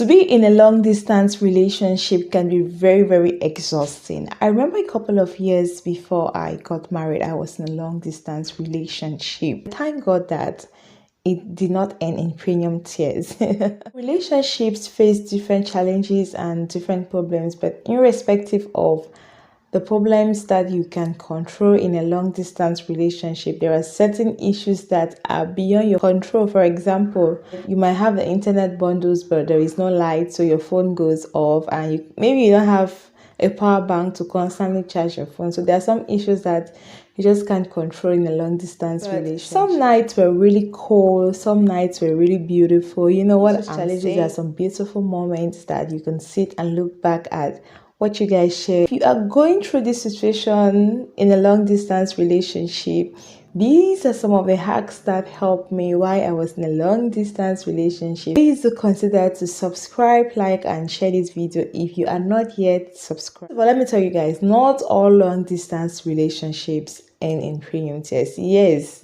To be in a long distance relationship can be very, very exhausting. I remember a couple of years before I got married, I was in a long distance relationship. Thank God that it did not end in premium tears. Relationships face different challenges and different problems, but irrespective of the problems that you can control in a long distance relationship, there are certain issues that are beyond your control. For example, you might have the internet bundles, but there is no light, so your phone goes off, and maybe you don't have a power bank to constantly charge your phone. So there are some issues that you just can't control in a long distance relationship. Some nights were really cold, some nights were really beautiful. You know what? Challenges, there are some beautiful moments that you can sit and look back at what you guys share. If you are going through this situation in a long distance relationship, these are some of the hacks that helped me while I was in a long distance relationship. Please do consider to subscribe, like, and share this video if you are not yet subscribed. But let me tell you guys, not all long distance relationships end in premium tears. Yes.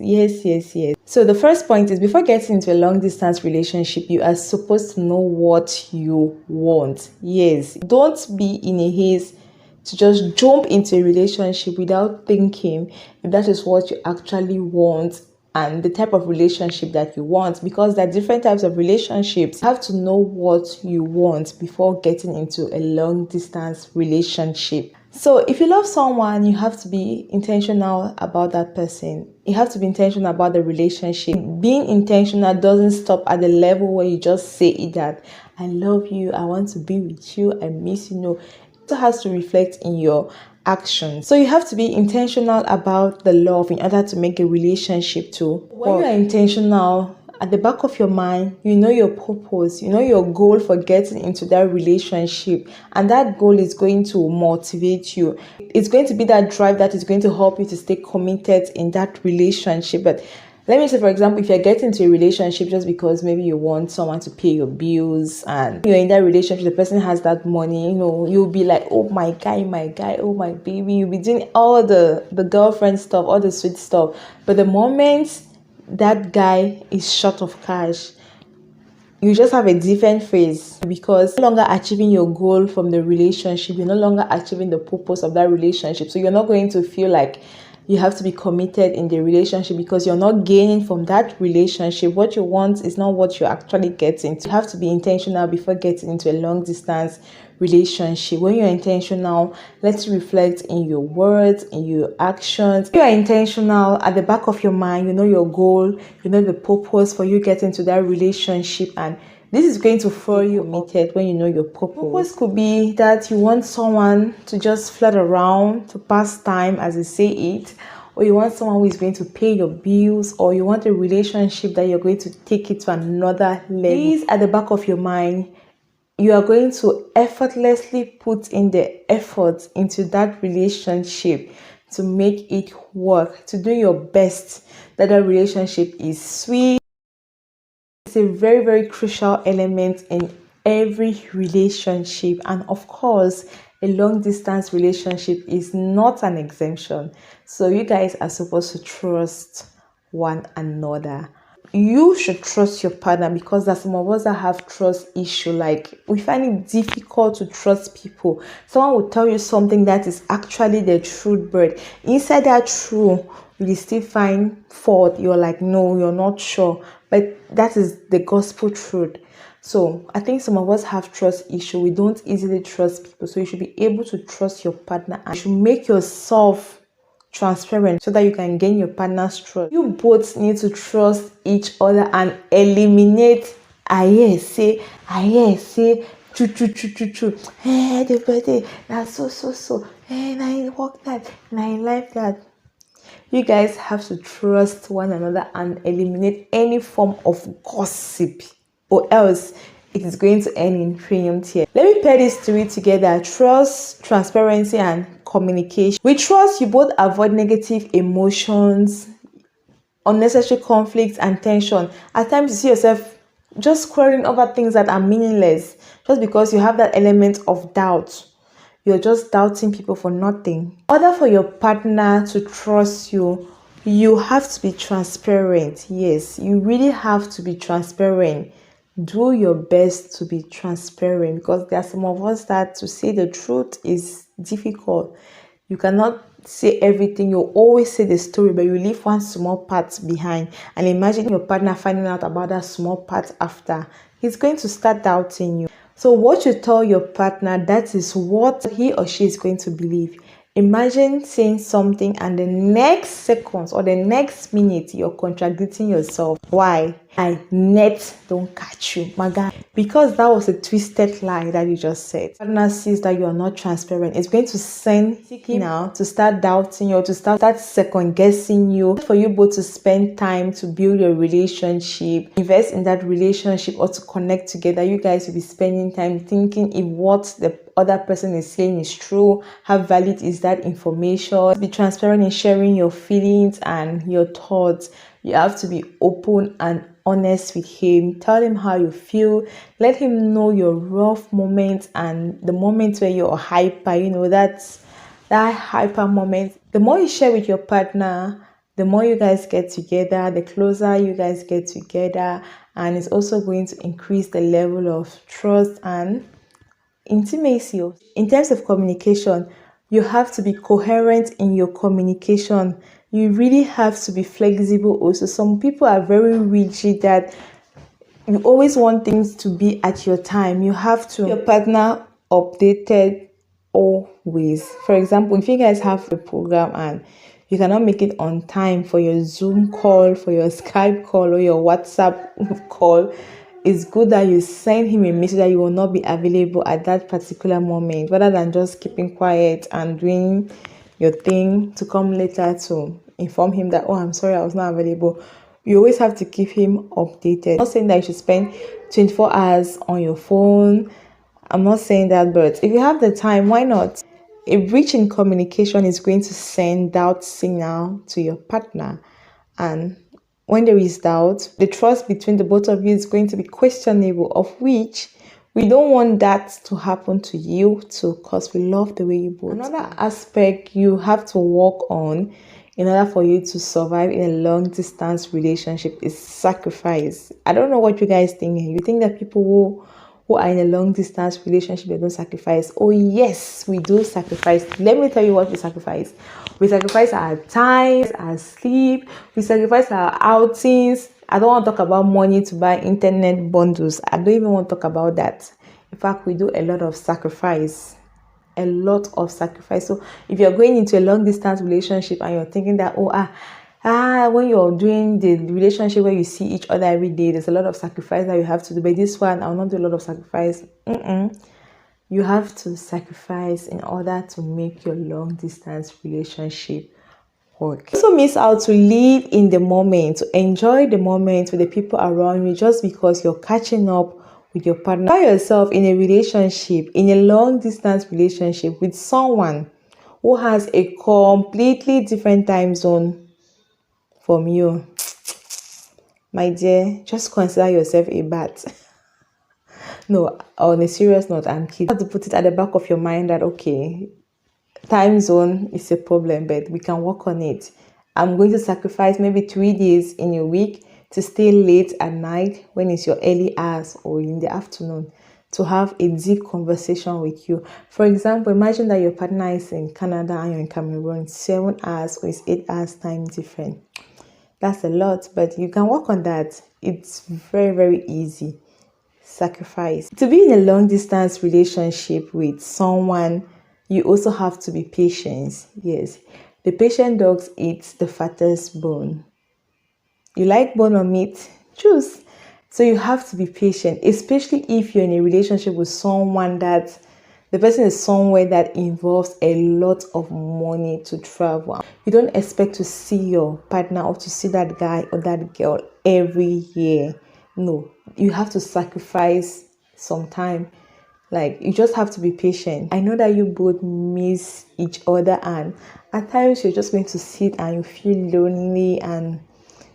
So the first point is, before getting into a long distance relationship, you are supposed to know what you want. Yes, don't be in a haste to just jump into a relationship without thinking if that is what you actually want and the type of relationship that you want, because there are different types of relationships. You have to know what you want before getting into a long distance relationship. So if you love someone, you have to be intentional about that person. You have to be intentional about the relationship. Being intentional doesn't stop at the level where you just say it that I love you, I want to be with you, I miss you. No, it has to reflect in your actions. So you have to be intentional about the love in order to make a relationship to work. When you are intentional, at the back of your mind, you know your purpose, you know your goal for getting into that relationship, and that goal is going to motivate you. It's going to be that drive that is going to help you to stay committed in that relationship. But let me say, for example, if you're getting into a relationship just because maybe you want someone to pay your bills and you're in that relationship, the person has that money, you'll be like, oh my guy, oh my baby. You'll be doing all the girlfriend stuff, all the sweet stuff. But the moment that guy is short of cash, you just have a different phase, because you're no longer achieving your goal from the relationship. You're no longer achieving the purpose of that relationship. So you're not going to feel like you have to be committed in the relationship, because you're not gaining from that relationship. What you want is not what you're actually getting. So you have to be intentional before getting into a long distance relationship. When you're intentional, let's reflect in your words, in your actions. If you are intentional, at the back of your mind, you know your goal, you know the purpose for you getting into that relationship, and this is going to follow you committed when you know your purpose. Purpose could be that you want someone to just flirt around, to pass time, as they say it, or you want someone who is going to pay your bills, or you want a relationship that you're going to take it to another level. These at the back of your mind. You are going to effortlessly put in the effort into that relationship to make it work, to do your best that the relationship is sweet. It's a very, very crucial element in every relationship. And of course, a long distance relationship is not an exemption. So you guys are supposed to trust one another. You should trust your partner, because there's some of us that have trust issue. Like, we find it difficult to trust people. Someone will tell you something that is actually the truth, but inside that truth, you still find fault. You're like, no, you're not sure, but that is the gospel truth. So I think some of us have trust issue. We don't easily trust people. So you should be able to trust your partner, and you should make yourself transparent so that you can gain your partner's trust. You both need to trust each other and eliminate I hear say true the birthday that's so and I work that and I like that. You guys have to trust one another and eliminate any form of gossip, or else it is going to end in premium tears. Let me pair these three together: trust, transparency, and communication. With trust, you both avoid negative emotions, unnecessary conflicts, and tension. At times, you see yourself just quarreling over things that are meaningless, just because you have that element of doubt. You're just doubting people for nothing. In order for your partner to trust you, you have to be transparent. Yes, you really have to be transparent. do your best to be transparent, because there are some of us that to say the truth is difficult. You cannot say everything. You always say the story, but you leave one small part behind. And imagine your partner finding out about that small part after. He's going to start doubting you. So what you tell your partner, that is what he or she is going to believe. Imagine saying something and the next seconds or the next minute you're contradicting yourself. Why? I net don't catch you, my guy. Because that was a twisted lie that you just said. Partner sees that you are not transparent. It's going to send him now to start doubting you, or to start second guessing you. For you both to spend time to build your relationship, invest in that relationship, or to connect together. You guys will be spending time thinking if what the other person is saying is true, how valid is that information. Be transparent in sharing your feelings and your thoughts. You have to be open and honest with him. Tell him how you feel. Let him know your rough moments and the moments where you're hyper. That's that hyper moment. The more you share with your partner, the more you guys get together, the closer you guys get together, and it's also going to increase the level of trust and intimacy. In terms of communication, you have to be coherent in your communication. You really have to be flexible also. Some people are very rigid, that you always want things to be at your time. You have to your partner updated always. For example, if you guys have a program and you cannot make it on time for your Zoom call, for your Skype call, or your WhatsApp call, it's good that you send him a message that you will not be available at that particular moment, rather than just keeping quiet and doing your thing to come later to inform him that, oh, I'm sorry, I was not available. You always have to keep him updated. I'm not saying that you should spend 24 hours on your phone. I'm not saying that, but if you have the time, why not? A breach in communication is going to send doubt signal to your partner, and when there is doubt, the trust between the both of you is going to be questionable, of which we don't want that to happen to you too, because we love the way you both. Another aspect you have to work on in order for you to survive in a long distance relationship is sacrifice. I don't know what you guys think. You think that people who are in a long distance relationship, they don't sacrifice? Oh yes, we do sacrifice. Let me tell you what we sacrifice. We sacrifice our time, our sleep, we sacrifice our outings. I don't want to talk about money to buy internet bundles. I don't even want to talk about that. In fact, we do a lot of sacrifice. A lot of sacrifice. So if you're going into a long distance relationship and you're thinking that, when you're doing the relationship where you see each other every day, there's a lot of sacrifice that you have to do. But this one, I'll not do a lot of sacrifice. You have to sacrifice in order to make your long distance relationship work. Also miss out to live in the moment, to enjoy the moment with the people around you, just because you're catching up with your partner. Find yourself in a relationship, in a long distance relationship with someone who has a completely different time zone from you. My dear, just consider yourself a bat. No, on a serious note, I'm kidding. You have to put it at the back of your mind that, okay, time zone is a problem, but we can work on it. I'm going to sacrifice maybe 3 days in a week to stay late at night when it's your early hours or in the afternoon to have a deep conversation with you. For example, imagine that your partner is in Canada and you're in Cameroon. 7 hours or it's 8 hours time different. That's a lot, but you can work on that. It's very, very easy. Sacrifice. To be in a long distance relationship with someone, you also have to be patient. Yes, the patient dogs eat the fattest bone. You like bone or meat? Choose. So you have to be patient, especially if you're in a relationship with someone that the person is somewhere that involves a lot of money to travel. You don't expect to see your partner or to see that guy or that girl every year. No, you have to sacrifice some time. Like, you just have to be patient. I know that you both miss each other, and at times you're just going to sit and you feel lonely and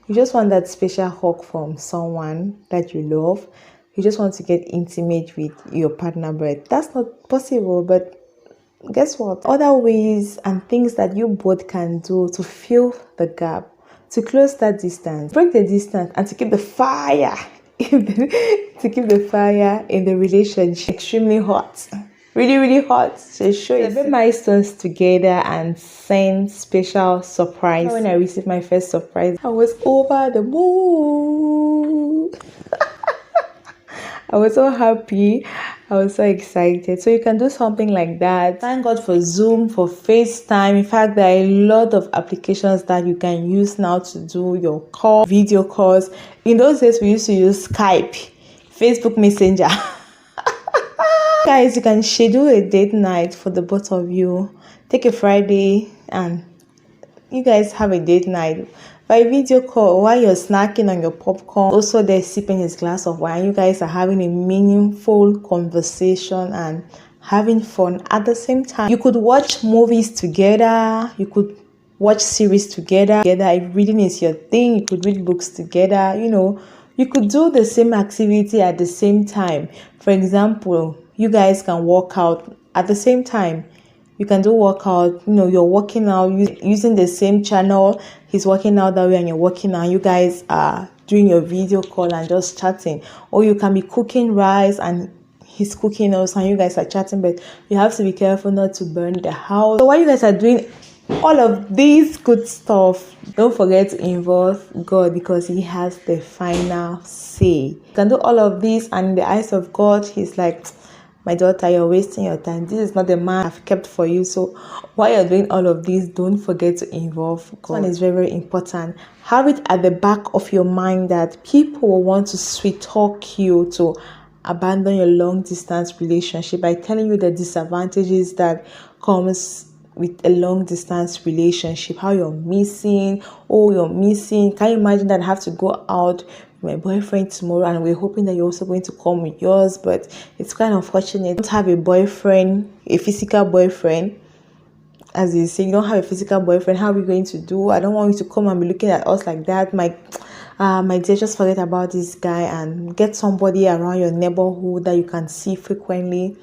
you just want that special hug from someone that you love. You just want to get intimate with your partner, but that's not possible. But guess what? Other ways and things that you both can do to fill the gap, to close that distance, break the distance, and to keep the fire to keep the fire in the relationship extremely hot, really hot. So celebrate milestones together and send special surprise. When I received my first surprise, I was over the moon. I was so happy. I was so excited. So you can do something like that. Thank God for Zoom, for FaceTime. In fact, there are a lot of applications that you can use now to do your call, video calls. In those days, we used to use Skype, Facebook Messenger. Guys, you can schedule a date night for the both of you. Take a Friday and you guys have a date night by video call while you're snacking on your popcorn. Also, they're sipping his glass of wine. You guys are having a meaningful conversation and having fun at the same time. You could watch movies together. You could watch series together. If reading is your thing, you could read books together. You could do the same activity at the same time. For example, you guys can work out at the same time. You can do workout, you're working out using the same channel. He's working out that way and you're working out. You guys are doing your video call and just chatting. Or you can be cooking rice and he's cooking also and you guys are chatting, but you have to be careful not to burn the house. So while you guys are doing all of these good stuff, don't forget to involve God because he has the final say. You can do all of this and in the eyes of God, he's like, my daughter, you're wasting your time. This is not the man I've kept for you. So while you're doing all of this, don't forget to involve God. This one is very important. Have it at the back of your mind that people will want to sweet talk you to abandon your long distance relationship by telling you the disadvantages that comes with a long distance relationship. How you're missing. Can you imagine that I have to go out my boyfriend tomorrow and we're hoping that you're also going to come with yours, but it's kind of unfortunate. You don't have a boyfriend, a physical boyfriend, as you say. You don't have a physical boyfriend. How are we going to do? I don't want you to come and be looking at us like that. My dear, just forget about this guy and get somebody around your neighborhood that you can see frequently.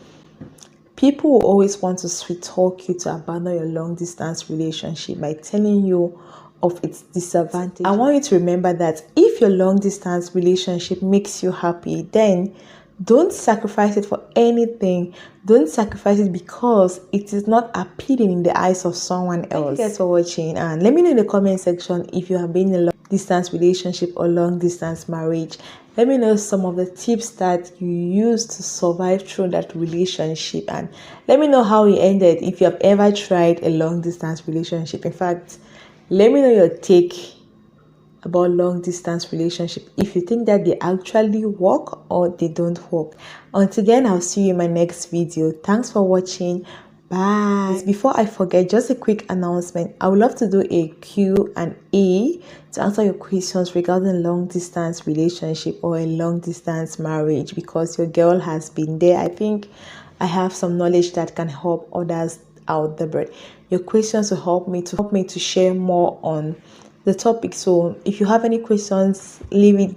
People will always want to sweet talk you to abandon your long distance relationship by telling you of its disadvantage. I want you to remember that if your long distance relationship makes you happy, then don't sacrifice it for anything. Don't sacrifice it because it is not appealing in the eyes of someone else. Thank you guys for watching, and let me know in the comment section if you have been in a long distance relationship or long distance marriage. Let me know some of the tips that you used to survive through that relationship, and let me know how it ended if you have ever tried a long distance relationship. In fact, let me know your take about long distance relationship, if you think that they actually work or they don't work. Until then, I'll see you in my next video. Thanks for watching. Bye. Before I forget, just a quick announcement. I would love to do a Q&A to answer your questions regarding long distance relationship or a long distance marriage, because your girl has been there. I think I have some knowledge that can help others out there, but your questions will help me to share more on the topic. So if you have any questions, leave it there.